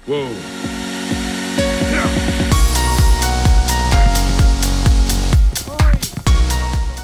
Whoa.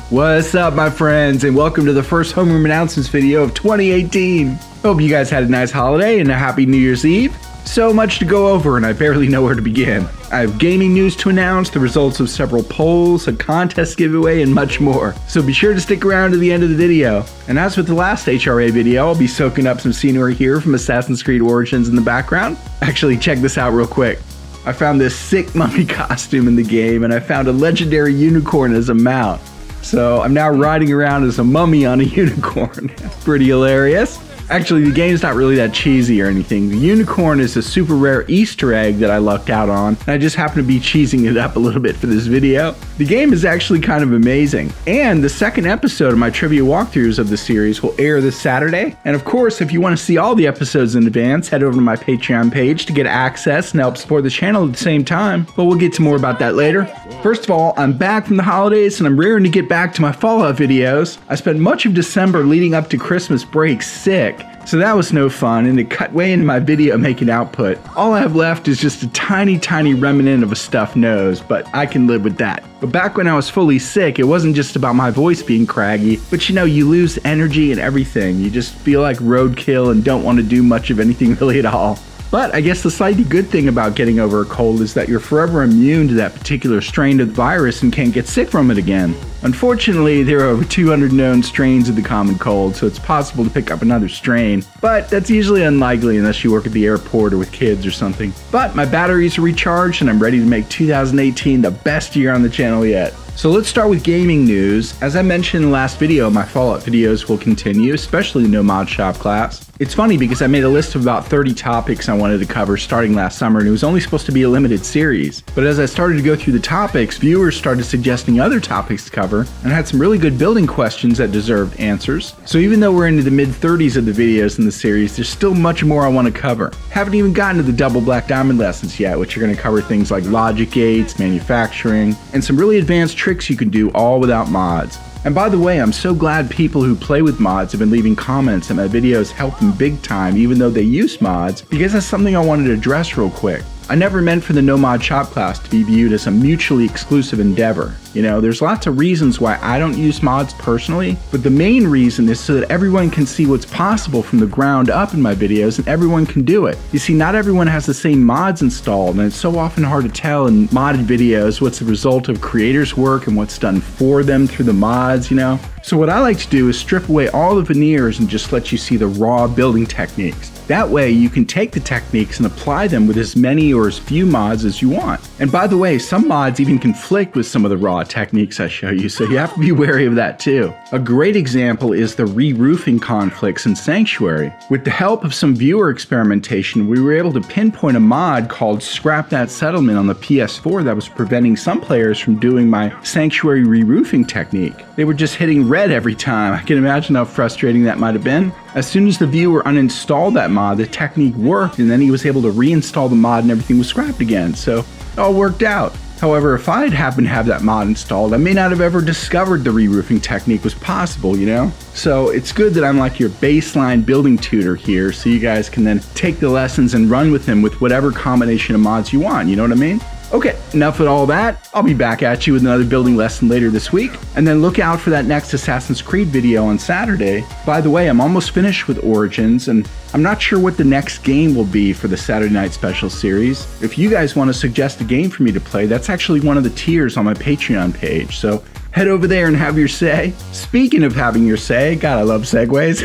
What's up, my friends, and welcome to the first Homeroom announcements video of 2018. Hope you guys had a nice holiday and a happy New Year's Eve. So much to go over and I barely know where to begin. I have gaming news to announce, the results of several polls, a contest giveaway, and much more. So be sure to stick around to the end of the video. And as with the last HRA video, I'll be soaking up some scenery here from Assassin's Creed Origins in the background. Actually, check this out real quick. I found this sick mummy costume in the game, and I found a legendary unicorn as a mount. So I'm now riding around as a mummy on a unicorn. Pretty hilarious. Actually, the game's not really that cheesy or anything. The unicorn is a super rare Easter egg that I lucked out on, and I just happen to be cheesing it up a little bit for this video. The game is actually kind of amazing, and the second episode of my trivia walkthroughs of the series will air this Saturday. And of course, if you want to see all the episodes in advance, head over to my Patreon page to get access and help support the channel at the same time, but we'll get to more about that later. First of all, I'm back from the holidays and I'm raring to get back to my Fallout videos. I spent much of December leading up to Christmas break sick, so that was no fun, and it cut way into my video making output. All I have left is just a tiny remnant of a stuffed nose, but I can live with that. But back when I was fully sick, it wasn't just about my voice being craggy, but you know, you lose energy and everything. You just feel like roadkill and don't want to do much of anything really at all. But I guess the slightly good thing about getting over a cold is that you're forever immune to that particular strain of the virus and can't get sick from it again. Unfortunately, there are over 200 known strains of the common cold, so it's possible to pick up another strain, but that's usually unlikely unless you work at the airport or with kids or something. But my batteries are recharged and I'm ready to make 2018 the best year on the channel yet. So let's start with gaming news. As I mentioned in the last video, my Fallout videos will continue, especially the No Mod Shop class. It's funny because I made a list of about 30 topics I wanted to cover starting last summer, and it was only supposed to be a limited series. But as I started to go through the topics, viewers started suggesting other topics to cover, and I had some really good building questions that deserved answers. So even though we're into the mid-30s of the videos in the series, there's still much more I want to cover. Haven't even gotten to the double black diamond lessons yet, which are going to cover things like logic gates, manufacturing, and some really advanced tricks you can do all without mods. And by the way, I'm so glad people who play with mods have been leaving comments that my videos help them big time even though they use mods, because that's something I wanted to address real quick. I never meant for the No Mod Shop class to be viewed as a mutually exclusive endeavor. You know, there's lots of reasons why I don't use mods personally, but the main reason is so that everyone can see what's possible from the ground up in my videos and everyone can do it. You see, not everyone has the same mods installed, and it's so often hard to tell in modded videos what's the result of creators' work and what's done for them through the mods, you know? So what I like to do is strip away all the veneers and just let you see the raw building techniques. That way you can take the techniques and apply them with as many or as few mods as you want. And by the way, some mods even conflict with some of the raw techniques I show you, so you have to be wary of that too. A great example is the re-roofing conflicts in Sanctuary. With the help of some viewer experimentation, we were able to pinpoint a mod called Scrap That Settlement on the PS4 that was preventing some players from doing my Sanctuary re-roofing technique. They were just hitting red every time. I can imagine how frustrating that might have been. As soon as the viewer uninstalled that mod, the technique worked, and then he was able to reinstall the mod and everything was scrapped again, so it all worked out. However, if I had happened to have that mod installed, I may not have ever discovered the re-roofing technique was possible, you know? So it's good that I'm like your baseline building tutor here, so you guys can then take the lessons and run with them with whatever combination of mods you want, you know what I mean? Okay, enough of all that. I'll be back at you with another building lesson later this week, and then look out for that next Assassin's Creed video on Saturday. By the way, I'm almost finished with Origins, and I'm not sure what the next game will be for the Saturday Night Special series. If you guys want to suggest a game for me to play, that's actually one of the tiers on my Patreon page, so head over there and have your say. Speaking of having your say, God, I love segues.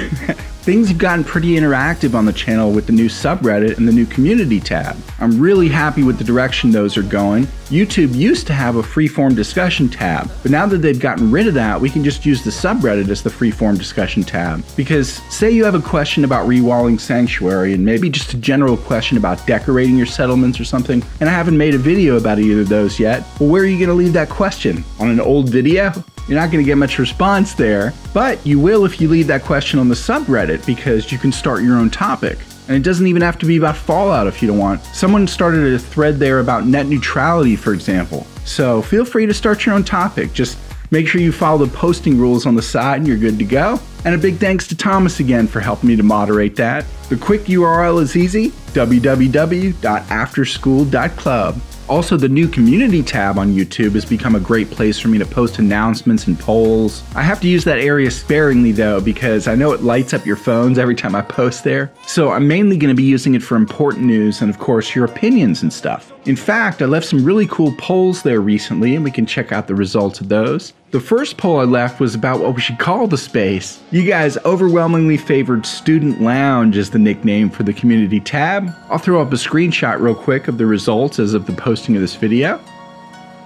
Things have gotten pretty interactive on the channel with the new subreddit and the new community tab. I'm really happy with the direction those are going. YouTube used to have a freeform discussion tab, but now that they've gotten rid of that, we can just use the subreddit as the freeform discussion tab. Because say you have a question about rewalling Sanctuary and maybe just a general question about decorating your settlements or something, and I haven't made a video about either of those yet, well, where are you gonna leave that question? On an old video? You're not going to get much response there, but you will if you leave that question on the subreddit, because you can start your own topic. And it doesn't even have to be about Fallout if you don't want. Someone started a thread there about net neutrality, for example. So feel free to start your own topic. Just make sure you follow the posting rules on the side and you're good to go. And a big thanks to Thomas again for helping me to moderate that. The quick URL is easy, www.afterschool.club. Also, the new community tab on YouTube has become a great place for me to post announcements and polls. I have to use that area sparingly though, because I know it lights up your phones every time I post there. So I'm mainly going to be using it for important news and of course your opinions and stuff. In fact, I left some really cool polls there recently and we can check out the results of those. The first poll I left was about what we should call the space. You guys overwhelmingly favored Student Lounge as the nickname for the community tab. I'll throw up a screenshot real quick of the results as of the posting of this video.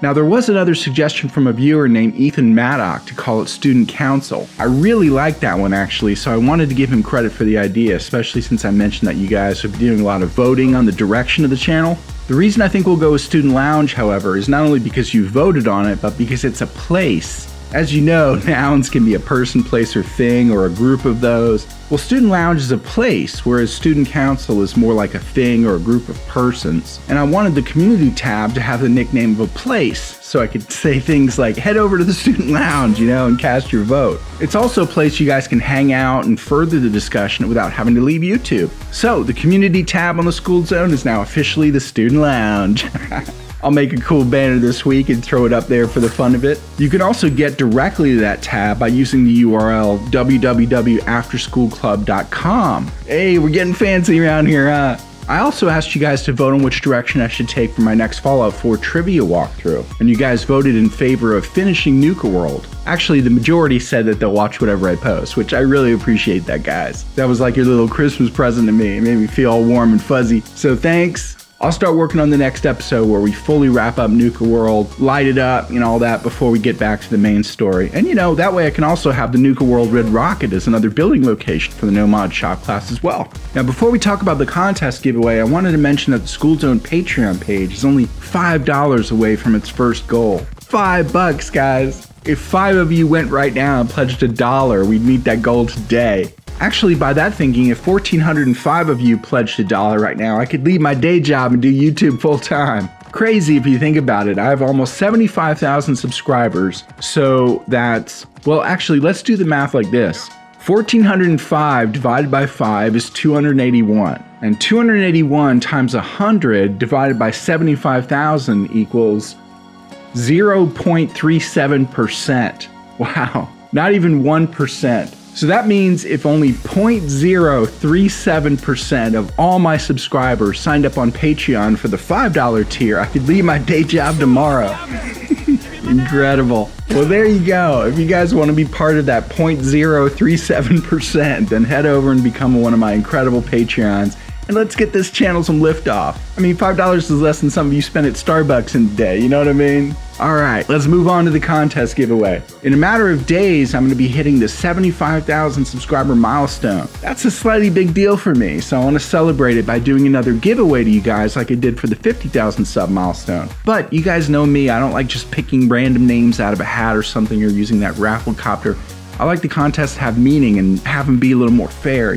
Now there was another suggestion from a viewer named Ethan Maddock to call it Student Council. I really liked that one actually, so I wanted to give him credit for the idea, especially since I mentioned that you guys have been doing a lot of voting on the direction of the channel. The reason I think we'll go with Student Lounge, however, is not only because you voted on it, but because it's a place. As you know, nouns can be a person, place, or thing, or a group of those. Well, Student Lounge is a place, whereas Student Council is more like a thing or a group of persons. And I wanted the community tab to have the nickname of a place, so I could say things like, head over to the Student Lounge, and cast your vote. It's also a place you guys can hang out and further the discussion without having to leave YouTube. So, the community tab on the Schooled Zone is now officially the Student Lounge. I'll make a cool banner this week and throw it up there for the fun of it. You can also get directly to that tab by using the URL www.afterschoolclub.com. Hey, we're getting fancy around here, huh? I also asked you guys to vote on which direction I should take for my next Fallout 4 trivia walkthrough, and you guys voted in favor of finishing Nuka World. Actually, the majority said that they'll watch whatever I post, which I really appreciate that, guys. That was like your little Christmas present to me. It made me feel all warm and fuzzy, so thanks. I'll start working on the next episode where we fully wrap up Nuka World, light it up, and all that before we get back to the main story. And that way I can also have the Nuka World Red Rocket as another building location for the No Mod Shop class as well. Now before we talk about the contest giveaway, I wanted to mention that the Schooled Zone Patreon page is only $5 away from its first goal. $5, guys! If 5 of you went right now and pledged $1, we'd meet that goal today. Actually, by that thinking, if 1,405 of you pledged $1 right now, I could leave my day job and do YouTube full time. Crazy if you think about it. I have almost 75,000 subscribers, so that's, well, actually, let's do the math like this. 1,405 divided by 5 is 281, and 281 times 100 divided by 75,000 equals 0.37%. Wow, not even 1%. So that means if only 0.037% of all my subscribers signed up on Patreon for the $5 tier, I could leave my day job tomorrow. Incredible. Well, there you go. If you guys want to be part of that 0.037%, then head over and become one of my incredible Patreons. And let's get this channel some liftoff. I mean, $5 is less than some of you spend at Starbucks in a day, you know what I mean? Alright, let's move on to the contest giveaway. In a matter of days, I'm going to be hitting the 75,000 subscriber milestone. That's a slightly big deal for me, so I want to celebrate it by doing another giveaway to you guys like I did for the 50,000 sub milestone. But you guys know me, I don't like just picking random names out of a hat or something or using that rafflecopter. I like the contest to have meaning and have them be a little more fair,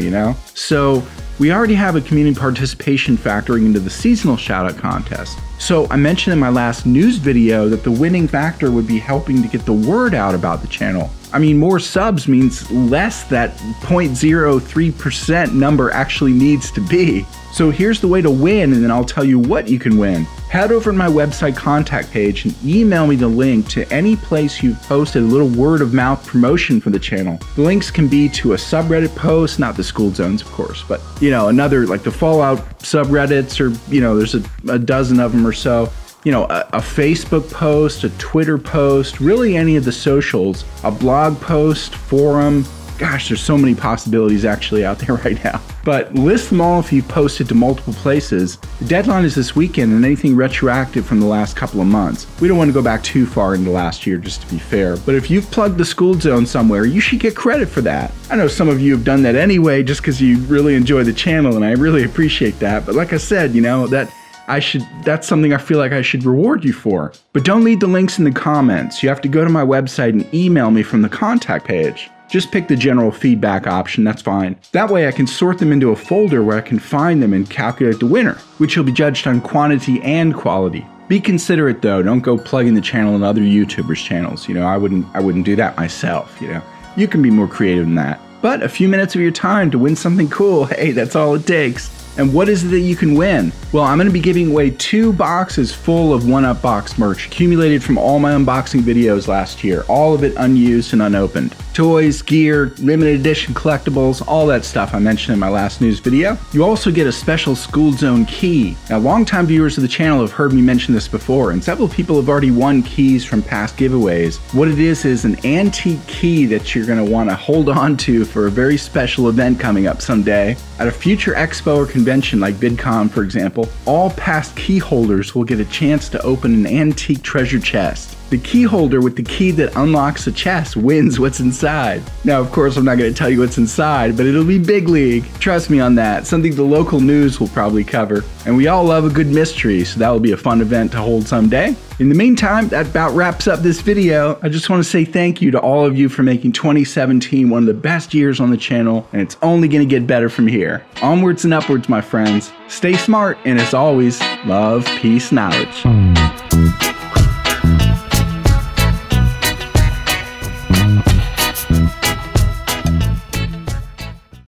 So, we already have a community participation factoring into the seasonal shoutout contest. So I mentioned in my last news video that the winning factor would be helping to get the word out about the channel. I mean, more subs means less that 0.03% number actually needs to be. So here's the way to win, and then I'll tell you what you can win. Head over to my website contact page and email me the link to any place you've posted a little word of mouth promotion for the channel. The links can be to a subreddit post, not the Schooled Zones, of course, but another like the Fallout subreddits, or there's a dozen of them or so. A Facebook post, a Twitter post, really any of the socials, a blog post, forum. Gosh, there's so many possibilities actually out there right now. But list them all if you've posted to multiple places. The deadline is this weekend, and anything retroactive from the last couple of months. We don't want to go back too far into last year, just to be fair. But if you've plugged the Schooled Zone somewhere, you should get credit for that. I know some of you have done that anyway, just because you really enjoy the channel, and I really appreciate that. But like I said, that's something I feel like I should reward you for. But don't leave the links in the comments. You have to go to my website and email me from the contact page. Just pick the general feedback option, that's fine. That way I can sort them into a folder where I can find them and calculate the winner, which will be judged on quantity and quality. Be considerate though, don't go plugging the channel in other YouTubers' channels. I wouldn't do that myself, You can be more creative than that. But a few minutes of your time to win something cool, hey, that's all it takes. And what is it that you can win? Well, I'm going to be giving away 2 boxes full of 1UP box merch accumulated from all my unboxing videos last year, all of it unused and unopened. Toys, gear, limited edition collectibles, all that stuff I mentioned in my last news video. You also get a special skooled.zone key. Now, longtime viewers of the channel have heard me mention this before, and several people have already won keys from past giveaways. What it is an antique key that you're going to want to hold on to for a very special event coming up someday. At a future expo or convention like VidCon, for example, all past key holders will get a chance to open an antique treasure chest. The key holder with the key that unlocks the chest wins what's inside. Now, of course, I'm not going to tell you what's inside, but it'll be big league. Trust me on that. Something the local news will probably cover. And we all love a good mystery, so that will be a fun event to hold someday. In the meantime, that about wraps up this video. I just want to say thank you to all of you for making 2017 one of the best years on the channel, and it's only going to get better from here. Onwards and upwards, my friends. Stay smart, and as always, love, peace, knowledge.